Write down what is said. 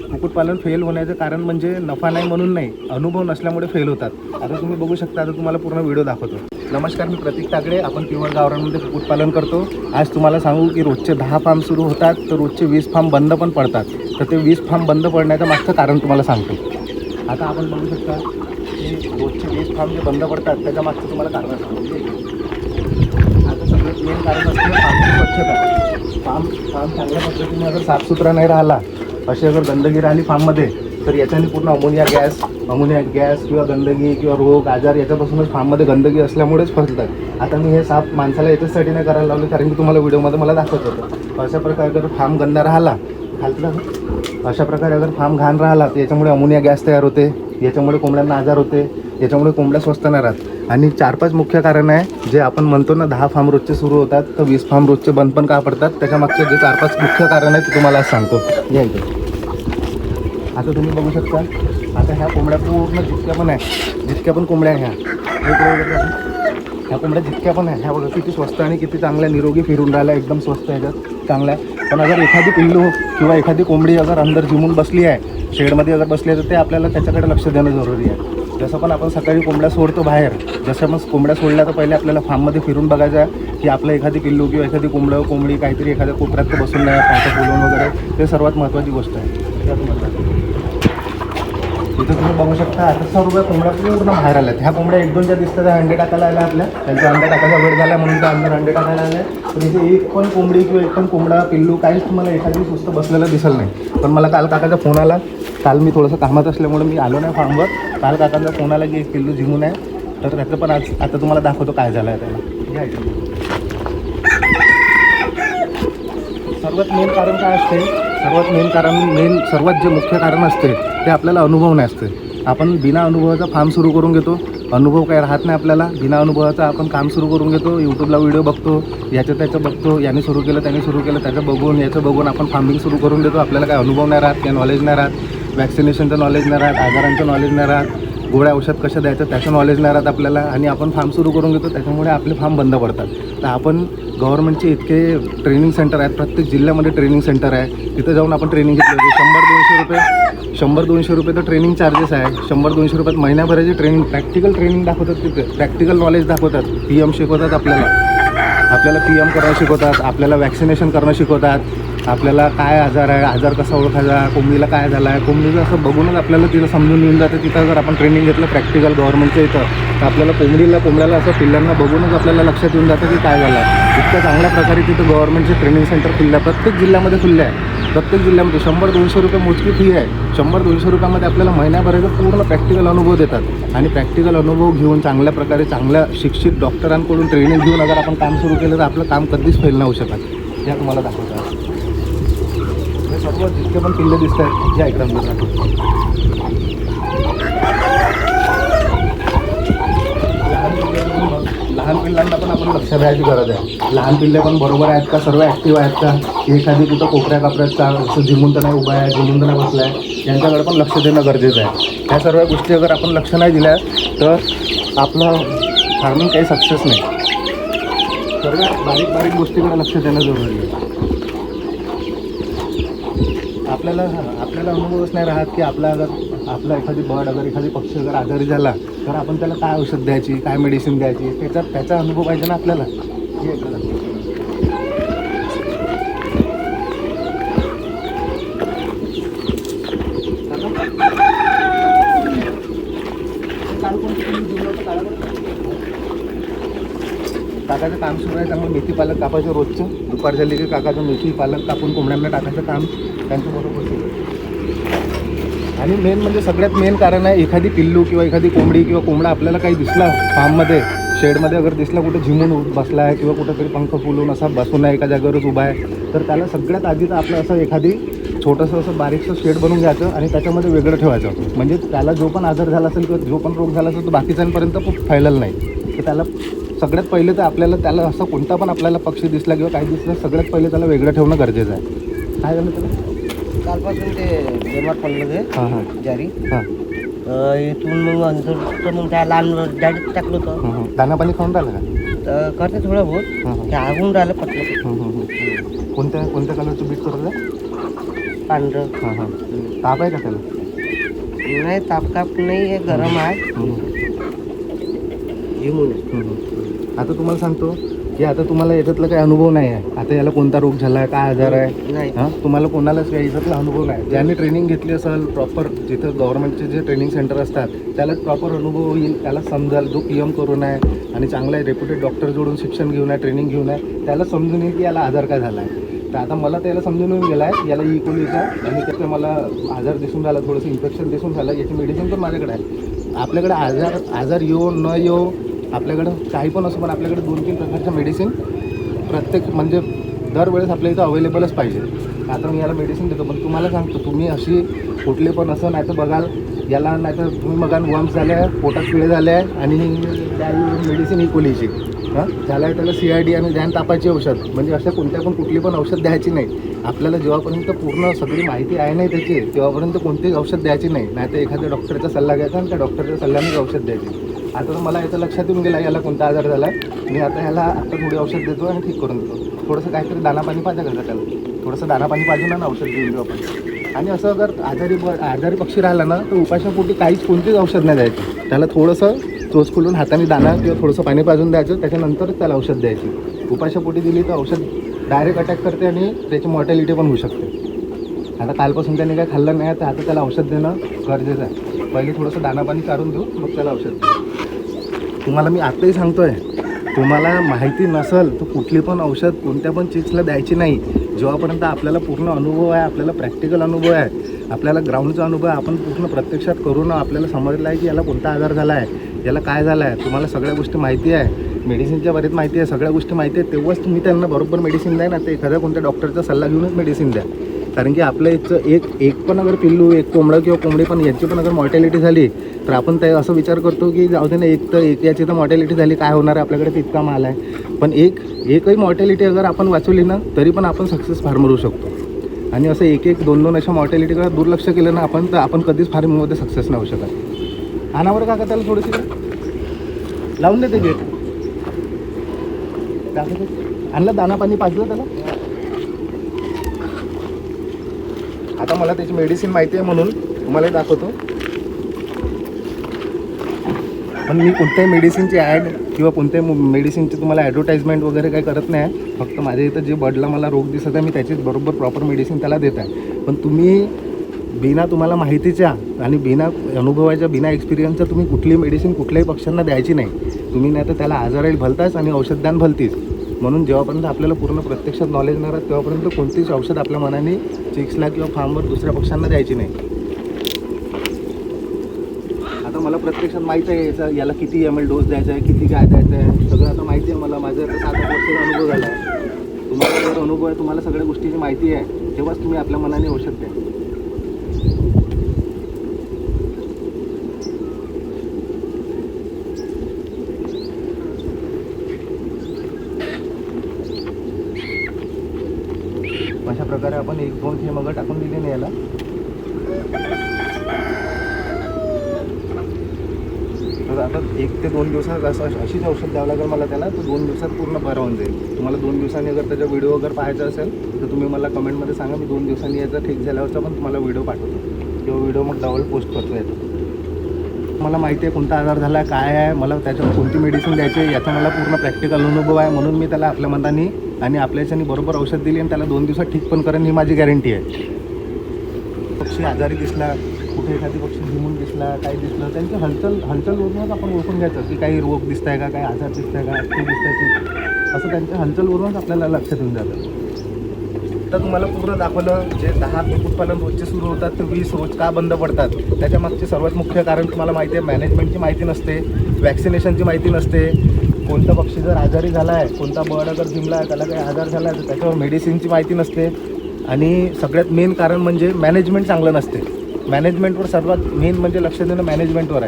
कुक्कुटपालन फेल होण्याचं कारण म्हणजे नफा नाही म्हणून नाही, अनुभव नसल्यामुळे फेल होतात. आता तुम्ही बघू शकता, आता तुम्हाला पूर्ण व्हिडिओ दाखवतो. नमस्कार, मी प्रतीक तागडे. आपण प्युअर गावरानमध्ये कुक्कुटपालन करतो. आज तुम्हाला सांगू की रोजचे 10 फार्म सुरू होतात, तर रोजचे 20 फार्म बंद पण पडतात. तर ते 20 फार्म बंद पडण्याचं मागचं कारण तुम्हाला सांगतो. आता आपण बघू शकता की रोजचे 20 फार्म जे बंद पडतात त्याच्या मागचं तुम्हाला कारण सांगतो. आता सगळ्यात मेन कारण असतं फार्मची स्वच्छता. फार्म चांगल्या पद्धतीने अगर साफसुथरा नाही राहिला, अशी अगर गंदगी राहिली फार्ममध्ये, तर याच्याने पूर्ण अमोनिया गॅस किंवा गंदगी किंवा रोग आजार याच्यापासूनच फार्ममध्ये गंदगी असल्यामुळेच फसतात. आता मी हे साफ माणसाला याच्यासाठी नाही करायला लावले, कारण की तुम्हाला व्हिडिओमध्ये मला दाखवत होतं. अशा प्रकारे अगर फार्म गंदा राहिला अशा प्रकारे अगर फार्म घाण राहिला, तर याच्यामुळे अमोनिया गॅस तयार होते, याच्यामुळे कोंबड्यांना आजार होते, याच्यामुळे कोंबड्या स्वस्त नाही राहत. आणि 4-5 मुख्य कारण आहे जे आपण म्हणतो ना, 10 फार्म रोजचे सुरू होतात तर 20 फार्म रोजचे बंद पण का पडतात. त्याच्या मागचे जे 4-5 मुख्य कारण आहे ते तुम्हाला आज सांगतो. या इथे आता तुम्ही बघू शकता. आता ह्या कोंबड्या पूर्ण जितक्या पण कोंबड्या ह्या कोंबड्या जितक्या पण आहे ह्या बघा किती स्वस्त आणि किती चांगल्या निरोगी फिरून राहिल्या, एकदम स्वस्त ह्याच्यात चांगल्या आहे. पण अगर एखादी पिल्लू किंवा एखादी कोंबडी अगर अंदर जिमून बसली आहे, शेडमध्ये अगर बसली आहे, तर ते आपल्याला त्याच्याकडे लक्ष देणं जरुरी आहे. जसं पण आपण सकाळी कोंबड्या सोडतो बाहेर, जसं मग कोंबड्या सोडल्या तर पहिले आपल्याला फार्ममध्ये फिरून बघायचं आहे की आपलं एखादी पिल्लू किंवा एखादी कोंबडी काहीतरी एखाद्या कोपऱ्यात तर बसून नाही, पंखा फुलवून वगैरे, ते सर्वात महत्त्वाची गोष्ट आहे. इथं तुम्ही बघू शकता. आता सर्व कोंबड्या पूर्ण बाहेर आल्यात. ह्या कोंबड्या 1-2 ज्या दिसतात अंडे टाकायला आल्या आपल्या, त्यांचा अंडे टाकायचा वेळ झाला म्हणून त्या अंडे टाकायला आल्या. पण इथे एक पण कोंबडी किंवा एक पण कोंबडा पिल्लू काहीच तुम्हाला एखादी सुस्त बसलेलं दिसलं नाही. पण मला काल काकाचा फोन आला. काल मी थोडंसं कामात असल्यामुळे मी आलो नाही फार्मवर. काल काकाचा फोन आला की एक पिल्लू जिमून आहे, तर त्याचं पण आज आता तुम्हाला दाखवतो काय झालं आहे त्याला. सर्वात मेन कारण काय असते, सर्वात जे मुख्य कारण असते ते आपल्याला अनुभव नाही असते. आपण बिना अनुभवाचा फार्म सुरू करून घेतो. अनुभव काय राहत नाही आपल्याला. बिना अनुभवाचा आपण काम सुरू करून घेतो. यूट्यूबला व्हिडिओ बघतो, त्याचं बघतो, याने सुरू केलं त्याने सुरू केलं, याचं बघून आपण फार्मिंग सुरू करून देतो. आपल्याला काय अनुभव नाही राहत, काय नॉलेज नाही राहत, वॅक्सिनेशनचं नॉलेज नाही राहत, आजारांचं नॉलेज नाही राहत, गोळ्या औषध कसं द्यायचं त्याचं नॉलेज नाही राहत आपल्याला. आणि आपण फार्म सुरू करून घेतो, त्याच्यामुळे आपले फार्म बंद पडतात. तर आपण गव्हर्नमेंटचे इतके ट्रेनिंग सेंटर आहेत, प्रत्येक जिल्ह्यामध्ये ट्रेनिंग सेंटर आहे, तिथं जाऊन आपण ट्रेनिंग घेतली. 100-200 रुपये तर ट्रेनिंग चार्जेस आहे. 100-200 रुपयात महिन्याभराची ट्रेनिंग, प्रॅक्टिकल ट्रेनिंग दाखवतात, तिथे प्रॅक्टिकल नॉलेज दाखवतात. PM शिकवतात आपल्याला PM करणं शिकवतात, आपल्याला वॅक्सिनेशन करणं शिकवतात, आपल्याला काय आजार आहे, आजार कसा ओळखायचा, कोंबडीला काय झाला आहे, कोंबडीचं असं बघूनच आपल्याला तिथं समजून येऊन जातं. तिथं जर आपण ट्रेनिंग घेतलं प्रॅक्टिकल गव्हर्नमेंटच्या इथं, तर आपल्याला कोंबड्याला असं पिल्लांना बघूनच आपल्याला लक्षात येऊन जातं की काय झालं आहे. इतक्या चांगल्या प्रकारे तिथं गव्हर्नमेंटचे ट्रेनिंग सेंटर खुलले आहे, प्रत्येक जिल्ह्यामध्ये खुलले आहे. प्रत्येक जिल्ह्यामध्ये 100-200 रुपये मोजकी फी आहे. 100-200 रुपयामध्ये आपल्याला महिन्याभराचा पूर्ण प्रॅक्टिकल अनुभव देतात. आणि प्रॅक्टिकल अनुभव घेऊन चांगल्या प्रकारे चांगल्या शिक्षित डॉक्टरांकडून ट्रेनिंग घेऊन अगर आपण काम सुरू केलं तर आपलं काम कधीच फेल नाही होऊ शकत. या तुम्हाला दाखवतात. हे सर्व जितके पण पिल्ले दिसत आहेत या इकडं लहान पिल्लांना पण आपण लक्ष द्यायची गरज आहे. लहान पिल्ले पण बरोबर आहेत का, सर्व ॲक्टिव्ह आहेत का, एखादी कुठं कापऱ्यात का असं जिमून तर नाही उभा आहे, जिमून तर नाही बसला आहे, यांच्याकडे पण लक्ष देणं गरजेचं आहे. ह्या सर्व गोष्टी अगर आपण लक्ष नाही दिल्या तर आपलं फार्मिंग काही सक्सेस नाही. सर्व बारीक गोष्टीकडे लक्ष देणं जरुरी आहे. आपल्याला अनुभवच नाही राहत की आपला एखादी बर्ड एखादी पक्षी अगर आजारी झाला तर आपण त्याला काय औषध द्यायची, काय मेडिसिन द्यायची, त्याचा अनुभव पाहिजे ना आपल्याला. काकाचं काम सुरू आहे, त्यामुळे मेथी पालक कापायचं रोजचं. दुपार झाली की काकाचं मेथी पालक कापून कोंबड्यांना टाकायचं काम त्यांचं बरोबर सुरू आहे. आणि मेन म्हणजे सगळ्यात मेन कारण आहे, एखादी पिल्लू किंवा एखादी कोंबडी किंवा कोंबडा आपल्याला काही दिसला फार्ममध्ये, शेडमध्ये अगर दिसला, कुठं झिमून बसला आहे किंवा कुठंतरी पंख फुलून असा बसून आहे, एका जागेवरच उभा आहे, तर त्याला सगळ्यात आधी तर आपलं असं एखादी छोटंसं असं बारीकसं शेड बनवून घ्यायचं आणि त्याच्यामध्ये वेगळं ठेवायचं. म्हणजे त्याला जो पण आजार झाला असेल किंवा जो पण रोग झाला असेल तो बाकीच्यांपर्यंत फैलल नाही. तर त्याला सगळ्यात पहिले तर आपल्याला त्याला असं कोणता पण आपल्याला पक्षी दिसला किंवा काही दिसलं, सगळ्यात पहिले त्याला वेगळं ठेवणं गरजेचं आहे. काय झालं त्याला कालपासून ते बेमार पडलं ते. जारी इथून मग अंतर मग त्या लहान डायरेक्ट टाकलं होतं. दाना पाणी खाऊन राहिलं का? तर करते थोडं बहुत, ते आगून राहिलं पटलं. कोणत्या कलरचं बीट करत आहे? पांढरं. ताप आहे का त्याला? नाही, तापकाप नाही आहे, गरम आहे. झिमून आता तुम्हाला सांगतो की आता तुम्हाला याच्यातला काही अनुभव नाही आहे. आता याला कोणता रोग झाला आहे, काय आजार आहे, नाही. हां तुम्हाला कोणालाच काही याच्यातला अनुभव नाही. ज्यांनी ट्रेनिंग घेतली असेल प्रॉपर, जिथं गव्हर्नमेंटचे जे ट्रेनिंग सेंटर असतात त्यालाच प्रॉपर अनुभव येईल, त्याला समजाल. जो PM करून आहे आणि चांगला रेप्युटेड डॉक्टर जोडून शिक्षण घेऊन आहे, ट्रेनिंग घेऊन आहे, त्याला समजून येईल की याला आजार काय झाला आहे. तर आता मला त्याला समजून येऊन गेला आहे याला E. कोलीचा, आणि त्याचं मला आजार दिसून झाला, थोडंसं इन्फेक्शन दिसून झालं. याची मेडिसिन पण माझ्याकडे आहे. आपल्याकडे आजार येऊ न येऊ, आपल्याकडं काही पण असं, पण आपल्याकडे 2-3 प्रकारच्या मेडिसिन प्रत्येक म्हणजे दरवेळेस आपल्या इथं अवेलेबलच पाहिजे. आता मी याला मेडिसिन देतो, पण तुम्हाला सांगतो तुम्ही अशी कुठले पण असं नाही तर बघाल याला, नाही तर तुम्ही बघाल वम्स झाले आहे, पोटात पिळे झाले आहे आणि मेडिसिन E. कोलीची झालं आहे, त्याला CID आणि ध्यान तापाची औषध, म्हणजे अशा कोणत्या पण कुठली पण औषध द्यायची नाही. आपल्याला जेव्हापर्यंत पूर्ण सगळी माहिती आहे नाही त्याची, तेव्हापर्यंत कोणतीच औषध द्यायची नाही. नाही तर एखाद्या डॉक्टरचा सल्ला घ्यायचा आणि त्या डॉक्टरच्या सल्ल्यानेच औषध द्यायची. आता मला याचं लक्षात येऊन गेला याला कोणता आजार झाला आहे. मी आता ह्याला आता थोडी औषध देतो आणि ठीक करून देतो. थोडंसं काहीतरी दानापाणी पाहिजे का त्याला, थोडंसं दानापाणी पाहिजे ना, औषध देऊन देऊ आपण. आणि असं अगर आजारी पक्षी राहिला ना तर उपाशापोटी कोणतीच औषध नाही द्यायची. त्याला थोडंसं चोच खुलून हाताने दाणा किंवा थोडंसं पाणी पाजून द्यायचं, त्याच्यानंतरच त्याला औषध द्यायची. उपाशापोटी दिली तर औषध डायरेक्ट अटॅक करते आणि त्याची मॉर्टॅलिटी पण होऊ शकते. आता कालपासून त्याने काय खाल्लं नाही तर आता त्याला औषध देणं गरजेचं आहे. पहिले थोडंसं दानापाणी काढून देऊ, मग त्याला औषध देऊ. तुम्हाला मी आत्ताही सांगतो आहे, तुम्हाला माहिती नसेल तर कुठली पण औषध कोणत्या पण चीजला द्यायची नाही. जेव्हापर्यंत आपल्याला पूर्ण अनुभव आहे, आपल्याला प्रॅक्टिकल अनुभव आहे, आपल्याला ग्राउंडचा अनुभव आहे, आपण पूर्ण प्रत्यक्षात करून आपल्याला समजलं आहे की याला कोणता आजार झाला आहे, याला काय झालं आहे, तुम्हाला सगळ्या गोष्टी माहिती आहे, मेडिसिनच्या बरीच माहिती आहे, सगळ्या गोष्टी माहिती आहे, तेव्हाच तुम्ही त्यांना बरोबर मेडिसिन द्या ना. ते एखाद्या कोणत्या डॉक्टरचा सल्ला घेऊनच मेडिसिन द्या. कारण की आपल्या इथचं एक पण अगर पिल्लू, एक कोंबडं किंवा कोंबडी पण यांची पण अगर मॉर्टॅलिटी झाली तर आपण ते असं विचार करतो की जाऊ दे ना, एक याची तर मॉर्टॅलिटी झाली, काय होणार आहे, आपल्याकडे तितका माल आहे. पण एकही मॉर्टॅलिटी अगर आपण वाचवली ना तरी पण आपण सक्सेस फार्मर होऊ शकतो. आणि असं 1-2 अशा मॉर्टॅलिटीकडे दुर्लक्ष केलं ना आपण तर आपण कधीच फार्मिंगमध्ये सक्सेस नाही होऊ शकत. आणावर का त्याला थोडीशी लावून देते गेट, आणलं दाना पाणी पाजलं त्याला. आता मला त्याची मेडिसिन माहिती आहे म्हणून तुम्हाला दाखवतो. पण मी कोणत्याही मेडिसिनची ॲड किंवा कोणत्याही मेडिसिनची तुम्हाला ॲडव्हर्टाइजमेंट वगैरे काही करत नाही. फक्त माझ्या इथं जे बर्डला मला रोग दिसत आहे मी त्याचीच बरोबर प्रॉपर मेडिसिन त्याला देत आहे. पण तुम्ही बिना तुम्हाला माहितीच्या आणि बिना अनुभवाच्या, बिना एक्सपिरियन्सच्या तुम्ही कुठली मेडिसिन कुठल्याही पक्ष्यांना द्यायची नाही. तुम्ही नाही तर त्याला आजाराला भलताच आणि औषधदान भलतीच. म्हणून जेव्हापर्यंत आपल्याला पूर्ण प्रत्यक्षात नॉलेज नाही राहत तेव्हापर्यंत कोणतीच औषध आपल्या मनाने चिक्सला किंवा फार्मवर दुसऱ्या पक्ष्यांना द्यायची नाही. आता मला प्रत्यक्षात माहीत आहे याला किती ml डोस द्यायचा आहे, किती काय द्यायचं आहे, सगळं आता माहिती आहे मला. माझा आता 7-8 वर्षाचा अनुभव झाला आहे. तुम्हाला जर अनुभव आहे, तुम्हाला सगळ्या गोष्टीची माहिती आहे, तेव्हाच तुम्ही आपल्या मनाने औषध द्या. अशा प्रकारे आपण 1-2 थेंब मग टाकून दिले नाही याला. तर आता 1 ते 2 दिवसात अशीच औषध द्यावं लागेल मला त्याला. तर 2 दिवसात पूर्ण बरं होऊन जाईल. तुम्हाला 2 दिवसांनी अगर त्याचा व्हिडिओ वगैरे पाहायचा असेल तर तुम्ही मला कमेंटमध्ये सांगा. मी 2 दिवसांनी याचा ठीक झाल्यावरचा पण तुम्हाला व्हिडिओ पाठवतो किंवा व्हिडिओ मग डबल पोस्ट करतो याचा. मला माहिती आहे कोणता आजार झाला, काय आहे, मला त्याच्यावर कोणती मेडिसिन द्यायची आहे याचा मला पूर्ण प्रॅक्टिकल अनुभव आहे. म्हणून मी त्याला आपल्या मनाने आणि आपल्या याच्याने बरोबर औषध दिली आणि त्याला 2 दिवसात ठीक पण करेन, ही माझी गॅरंटी आहे. पक्षी आजारी दिसला, कुठे एखादी पक्षी झिमून दिसला, काही दिसलं, त्यांची हलचलवरूनच आपण ओळखून घ्यायचं की काही रोग दिसत आहे का, काही आजार दिसत आहे का, ते दिसत असं त्यांच्या हलचलवरूनच आपल्याला लक्षात येऊन जातं. तर तुम्हाला पूर्ण दाखवलं जे 10 कुक्कुटपालन रोजचे सुरू होतात ते 20 रोज का बंद पडतात. त्याच्यामागचे सर्वात मुख्य कारण तुम्हाला माहिती आहे, मॅनेजमेंटची माहिती नसते, वॅक्सिनेशनची माहिती नसते. कोणता पक्षी जर आजारी झाला आहे, कोणता बर्ड अगर जिमला आहे, त्याला काही आजार झाला आहे तर त्याच्यावर मेडिसिनची माहिती नसते. आणि सगळ्यात मेन कारण म्हणजे मॅनेजमेंट चांगलं नसते. मॅनेजमेंटवर सर्वात मेन म्हणजे लक्ष देणं मॅनेजमेंटवर आहे.